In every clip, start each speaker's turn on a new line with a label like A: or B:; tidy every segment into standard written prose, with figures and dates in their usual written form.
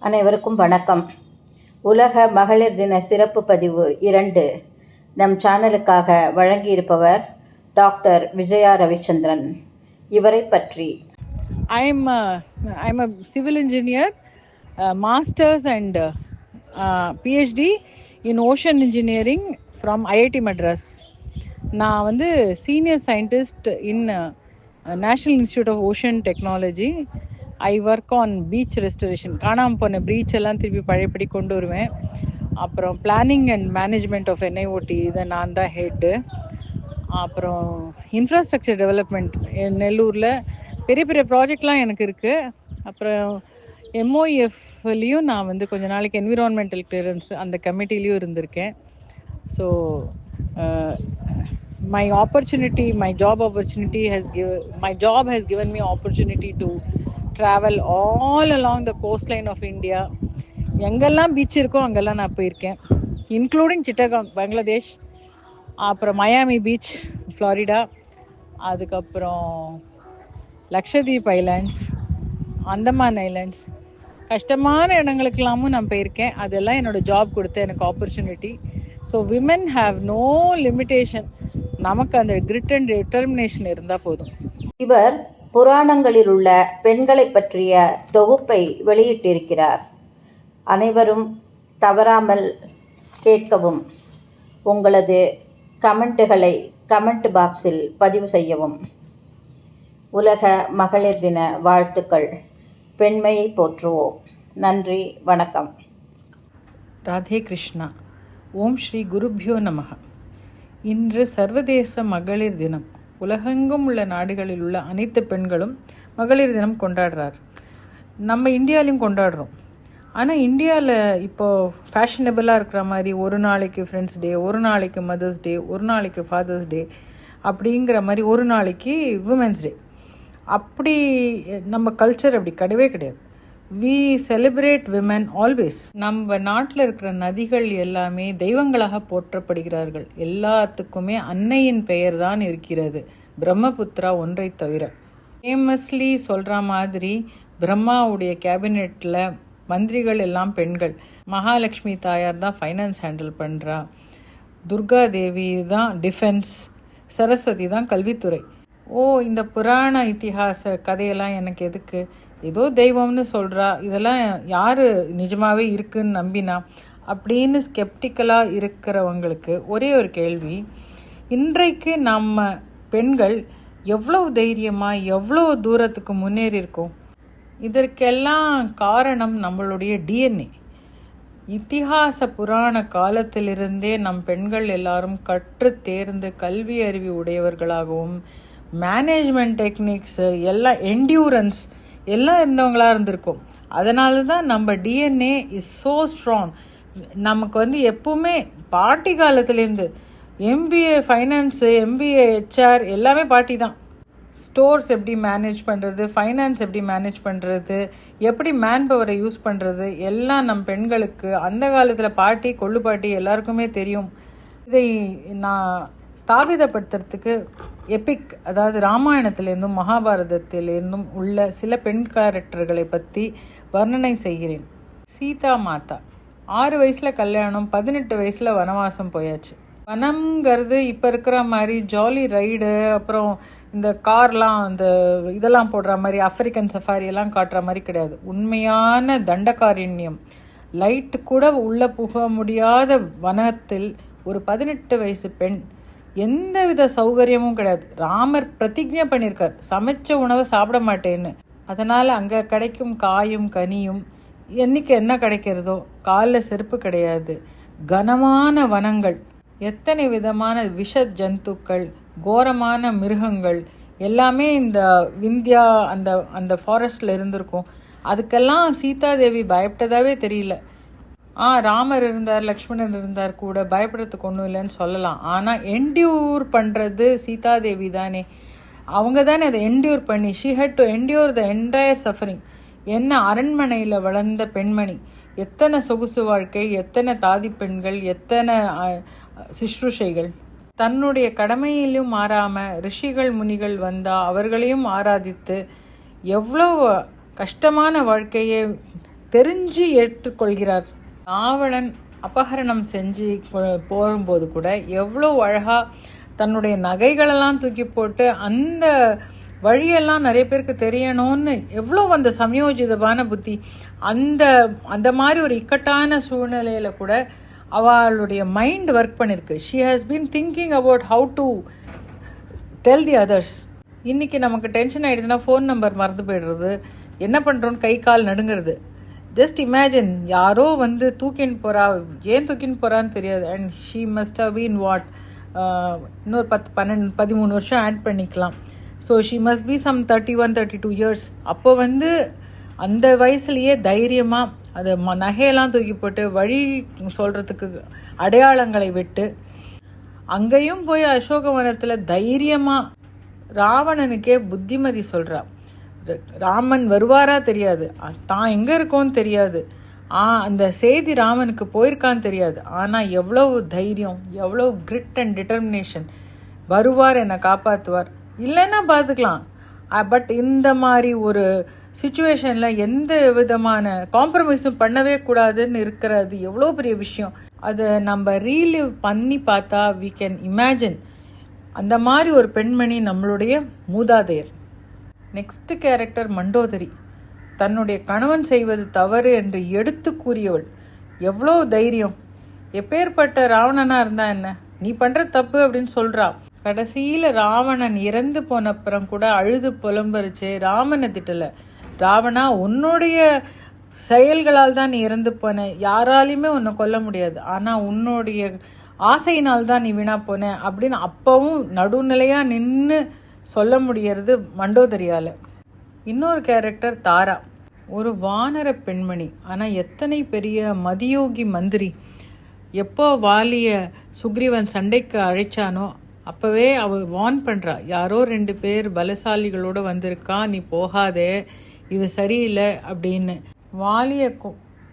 A: அனைவருக்கும் வணக்கம். உலக மகளிர் தின சிறப்பு பதிவு 2 நம் சேனலுக்காக வழங்கியிருப்பவர் டாக்டர் விஜயா ரவிச்சந்திரன். இவரை பற்றி
B: I'm a civil engineer, master's and PhD in ocean engineering from IIT Madras. நான் வந்து senior scientist in national institute of ocean technology. I work on beach restoration. காணாமல் போன பீச் எல்லாம் திருப்பி பழையபடி கொண்டு வருவேன். அப்புறம் planning and management of NIOT, இதை நான் தான் ஹெட்டு. அப்புறம் இன்ஃப்ராஸ்ட்ரக்சர் டெவலப்மெண்ட் நெல்லூரில் பெரிய பெரிய ப்ராஜெக்ட்லாம் எனக்கு இருக்குது. அப்புறம் MOEFலையும் நான் வந்து கொஞ்ச நாளைக்கு என்விரான்மெண்டல் கிளியரன்ஸ் அந்த கமிட்டிலையும் இருந்திருக்கேன். So my job has given me opportunity to travel all along the coastline of India. எங்கெல்லாம் பீச் இருக்கோ அங்கெல்லாம் நான் போயிருக்கேன், இன்க்ளூடிங் சிட்டகாங் பங்களாதேஷ், அப்புறம் மயாமி பீச் ஃப்ளாரிடா, அதுக்கப்புறம் லக்ஷதீப் ஐலாண்ட்ஸ், அந்தமான் ஐலாண்ட்ஸ், கஷ்டமான இடங்களுக்கெல்லாமும் நான் போயிருக்கேன். அதெல்லாம் என்னோடய ஜாப் கொடுத்த எனக்கு opportunity. So women have no limitation. நமக்கு அந்த கிரிட் அண்ட் டிட்டர்மினேஷன் இருந்தால் போதும்.
A: இவர் புராணங்களில் உள்ள பெண்களை பற்றிய தொகுப்பை வெளியிட்டிருக்கிறார். அனைவரும் தவறாமல் கேட்கவும், உங்களது கமெண்ட்டுகளை கமெண்ட் பாக்ஸில் பதிவு செய்யவும். உலக மகளிர் தின வாழ்த்துக்கள். பெண்மையை போற்றுவோம். நன்றி, வணக்கம்.
B: ராதே கிருஷ்ணா. ஓம் ஸ்ரீ குருப்யோ நமஹ. இன்று சர்வதேச மகளிர் தினம். உலகெங்கும் உள்ள நாடுகளில் உள்ள அனைத்து பெண்களும் மகளிர் தினம் கொண்டாடுறார். நம்ம இந்தியாலையும் கொண்டாடுறோம். ஆனால் இந்தியாவில் இப்போது ஃபேஷனபிளாக இருக்கிற மாதிரி ஒரு நாளைக்கு ஃப்ரெண்ட்ஸ் டே, ஒரு நாளைக்கு மதர்ஸ் டே, ஒரு நாளைக்கு ஃபாதர்ஸ் டே அப்படிங்கிற மாதிரி ஒரு நாளைக்கு விமென்ஸ் டே, அப்படி நம்ம கல்ச்சர் அப்படி கிடையவே கிடையாது. We celebrate women always. நம்ம நாட்டில் இருக்கிற நதிகள் எல்லாமே தெய்வங்களாக போற்றப்படுகிறார்கள். எல்லாத்துக்குமே அன்னையின் பெயர் தான் இருக்கிறது, பிரம்மபுத்திரா ஒன்றை தவிர. ஃபேமஸ்லி சொல்கிற மாதிரி பிரம்மாவுடைய கேபினெட்டில் மந்திரிகள் எல்லாம் பெண்கள். மகாலட்சுமி தாயார் தான் ஃபைனான்ஸ் ஹேண்டில் பண்ணுறா, துர்கா தேவி தான் டிஃபென்ஸ், சரஸ்வதி தான் கல்வித்துறை. இந்த புராண இத்திஹாச கதையெல்லாம் எனக்கு எதுக்கு? ஏதோ தெய்வம்னு சொல்கிறா, இதெல்லாம் யார் நிஜமாகவே இருக்குன்னு நம்பினா அப்படின்னு ஸ்கெப்டிக்கலாக இருக்கிறவங்களுக்கு ஒரே ஒரு கேள்வி, இன்றைக்கு நம்ம பெண்கள் எவ்வளோ தைரியமாக எவ்வளோ தூரத்துக்கு முன்னேறி இருக்கோம்? இதற்கெல்லாம் காரணம் நம்மளுடைய DNA. இத்திஹாச புராண காலத்திலிருந்தே நம் பெண்கள் எல்லாரும் கற்று தேர்ந்து கல்வி அறிவு உடையவர்களாகவும், மேனேஜ்மெண்ட் டெக்னிக்ஸு எல்லாம், என்டியூரன்ஸ் எல்லாம் இருந்தவங்களாக இருந்திருக்கும். அதனால தான் நம்ம DNA இஸ் ஸோ ஸ்ட்ராங். நமக்கு வந்து எப்பவுமே பாட்டி காலத்துலேருந்து MBA ஃபைனான்ஸு, MBA HR எல்லாமே பாட்டி தான். ஸ்டோர்ஸ் எப்படி மேனேஜ் பண்ணுறது, ஃபைனான்ஸ் எப்படி மேனேஜ் பண்ணுறது, எப்படி மேன் பவரை யூஸ் பண்ணுறது எல்லாம் நம் பெண்களுக்கு அந்த காலத்தில் பாட்டி, கொள்ளு பாட்டி எல்லாருக்குமே தெரியும். இதை நான் ஸ்தாபிதப்படுத்துறதுக்கு எபிக், அதாவது ராமாயணத்திலேருந்தும் மகாபாரதத்திலேருந்தும் உள்ள சில பெண் கேரக்டர்களை பற்றி வர்ணனை செய்கிறேன். சீதா மாதா 6 வயசில் கல்யாணம், 18 வயசில் வனவாசம் போயாச்சு. வனம்ங்கிறது இப்போ இருக்கிற மாதிரி ஜாலி ரைடு, அப்புறம் இந்த கார்லாம் இந்த இதெல்லாம் போடுற மாதிரி ஆஃப்ரிக்கன் சஃபாரி எல்லாம் காட்டுற மாதிரி கிடையாது. உண்மையான தண்டகாரண்யம். லைட்டு கூட உள்ளே புக முடியாத வனத்தில் ஒரு 18 வயசு பெண், எந்தவித சௌகரியமும் கிடையாது. ராமர் பிரதிஜை பண்ணியிருக்கார், சமைச்ச உணவை சாப்பிட மாட்டேன்னு. அதனால் அங்கே கிடைக்கும் காயும் கனியும் என்னைக்கு என்ன கிடைக்கிறதோ, காலில் செருப்பு கிடையாது, கனமான வனங்கள், எத்தனை விதமான விஷ ஜந்துக்கள், கோரமான மிருகங்கள் எல்லாமே இந்த விந்தியா அந்த அந்த ஃபாரஸ்டில் இருந்திருக்கும். அதுக்கெல்லாம் சீதாதேவி பயப்பட்டதாகவே தெரியல. ராமர் இருந்தார், லக்ஷ்மணன் இருந்தார், கூட பயப்படுறதுக்கு ஒன்றும் இல்லைன்னு சொல்லலாம். ஆனால் என்டியூர் பண்ணுறது சீதாதேவி தானே. அவங்க தானே அதை என்டியூர் பண்ணி, she had to endure the entire suffering. என்ன அரண்மனையில் வளர்ந்த பெண்மணி, எத்தனை சொகுசு வாழ்க்கை, எத்தனை தாதி பெண்கள், எத்தனை சிஸ்ருஷைகள். தன்னுடைய கடமையிலும் மாறாமல் ரிஷிகள் முனிகள் வந்தால் அவர்களையும் ஆராதித்து எவ்வளோ கஷ்டமான வாழ்க்கையை தெரிஞ்சு ஏற்றுக்கொள்கிறார். ராவணன் அபகரணம் செஞ்சு போகும்போது கூட எவ்வளோ அழகாக தன்னுடைய நகைகளெல்லாம் தூக்கி போட்டு அந்த வழியெல்லாம் நிறைய பேருக்கு தெரியணும்னு எவ்வளோ அந்த சமயோஜிதமான புத்தி. அந்த மாதிரி ஒரு இக்கட்டான சூழ்நிலையில் கூட அவளுடைய மைண்ட் ஒர்க் பண்ணியிருக்கு. She has been thinking about how to tell the others. இன்றைக்கி நமக்கு டென்ஷன் ஆகிடுதுன்னா ஃபோன் நம்பர் மறந்து போய்டுறது, என்ன பண்ணுறோன்னு கை கால் நடுங்கிறது. ஜஸ்ட் இமேஜின், யாரோ வந்து தூக்கின்னு போகிறா, ஏன் தூக்கின்னு போகிறான்னு தெரியாது. And she must have been what, இன்னொரு 13 வருஷம் ஆட் பண்ணிக்கலாம். So she must be some 31-32 years. அப்போ வந்து அந்த வயசுலேயே தைரியமாக அதை நகையெல்லாம் தூக்கி போட்டு வழி சொல்கிறதுக்கு அடையாளங்களை விட்டு அங்கேயும் போய் அசோகவனத்தில் தைரியமாக ராவணனுக்கே புத்திமதி சொல்கிறா. ராமன் வருவாரா தெரியாது, தான் எங்கே இருக்கோன்னு தெரியாது, அந்த செய்தி ராமனுக்கு போயிருக்கான்னு தெரியாது. ஆனால் எவ்வளோ தைரியம், எவ்வளோ கிரிட் அண்ட் டிட்டர்மினேஷன். வருவார், என்னை காப்பாற்றுவார், இல்லைன்னா பார்த்துக்கலாம். பட் இந்த மாதிரி ஒரு சுச்சுவேஷனில் எந்த விதமான காம்ப்ரமைஸும் பண்ணவே கூடாதுன்னு இருக்கிறது எவ்வளோ பெரிய விஷயம். அதை நம்ம ரீலிவ் பண்ணி பார்த்தா வி கேன் இமேஜின். அந்த மாதிரி ஒரு பெண்மணி நம்மளுடைய மூதாதையர். Next character Mandodari. தன்னுடைய கணவன் செய்வது தவறு என்று எடுத்து கூறியவள். எவ்வளோ தைரியம். எப்பேற்பட்ட ராவணனாக இருந்தா என்ன, நீ பண்ணுற தப்பு அப்படின்னு சொல்கிறா. கடைசியில் ராவணன் இறந்து போன அப்புறம் கூட அழுது புலம்பரிச்சு ராமனை திட்டலை. ராவணா, உன்னுடைய செயல்களால் தான் நீ இறந்து போன, யாராலையுமே உன்னை கொல்ல முடியாது, ஆனால் உன்னுடைய ஆசையினால் தான் நீ வீணா போன அப்படின்னு அப்பவும் நடுநிலையாக நின்று சொல்ல முடியறது மண்டோதரியால். இன்னொரு கேரக்டர் தாரா. ஒரு வானர பெண்மணி, ஆனால் எத்தனை பெரிய மதியோகி மந்திரி. எப்போ வாலிய சுக்ரீவன் சண்டைக்கு அழைச்சானோ அப்போவே அவள் வார்ன் பண்ணுறா, யாரோ 2 பேர் பலசாலிகளோடு வந்திருக்கா, நீ போகாதே, இது சரியில்லை அப்படின்னு. வாலிய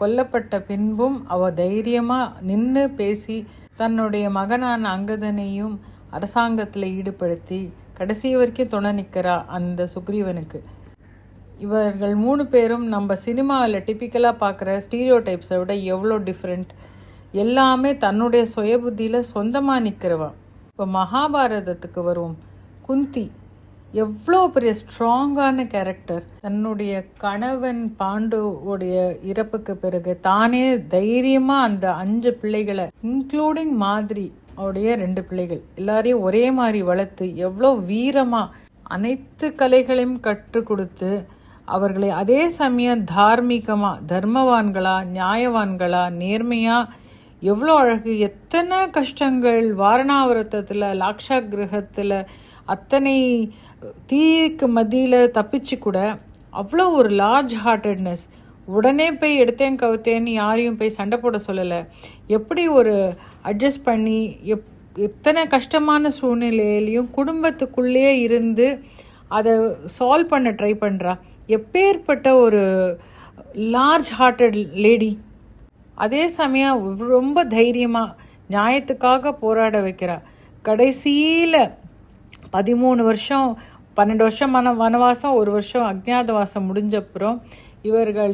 B: கொல்லப்பட்ட பின்பும் அவள் தைரியமாக நின்று பேசி தன்னுடைய மகனான அங்கதனையும் அரசாங்கத்தில் ஈடுபடுத்தி கடைசி வரைக்கும் துணை நிற்கிறா அந்த சுக்ரீவனுக்கு. இவர்கள் 3 பேரும் நம்ம சினிமாவில் டிப்பிக்கலாக பார்க்குற ஸ்டீரியோ டைப்ஸை விட எவ்வளோ டிஃப்ரெண்ட். எல்லாமே தன்னுடைய சுயபுத்தியில் சொந்தமாக நிற்கிறவா. இப்போ மகாபாரதத்துக்கு வருவோம். குந்தி எவ்வளோ பெரிய ஸ்ட்ராங்கான கேரக்டர். தன்னுடைய கணவன் பாண்டுவோடைய இறப்புக்கு பிறகு தானே தைரியமாக அந்த 5 பிள்ளைகளை இன்க்ளூடிங் மாதிரி அவருடைய 2 பிள்ளைகள் எல்லாரையும் ஒரே மாதிரி வளர்த்து எவ்வளோ வீரமாக அனைத்து கலைகளையும் கற்றுக் கொடுத்து அவர்களை அதே சமயம் தார்மீகமாக தர்மவான்களா நியாயவான்களா நேர்மையாக எவ்வளோ அழகு. எத்தனை கஷ்டங்கள் வாரணாவரத்தத்தில் லாக்ஷா கிரகத்தில் அத்தனை தீக்கு மத்தியில் தப்பிச்சு கூட அவ்வளோ ஒரு லார்ஜ் ஹார்ட்டட்னஸ். உடனே போய் எடுத்தேன் கவுத்தேன்னு யாரையும் போய் சண்டை போட சொல்லலை. எப்படி ஒரு அட்ஜஸ்ட் பண்ணி எத்தனை கஷ்டமான சூழ்நிலையிலையும் குடும்பத்துக்குள்ளேயே இருந்து அதை சால்வ் பண்ண ட்ரை பண்ணுறா. எப்பேற்பட்ட ஒரு லார்ஜ் ஹார்ட்டட் லேடி. அதே சமயம் ரொம்ப தைரியமாக நியாயத்துக்காக போராட வைக்கிறா. கடைசியில் 13 வருஷம் 12 வருஷம் வனவாசம், 1 வருஷம் அஜ்ஞாதவாசம் முடிஞ்சப்புறம் இவர்கள்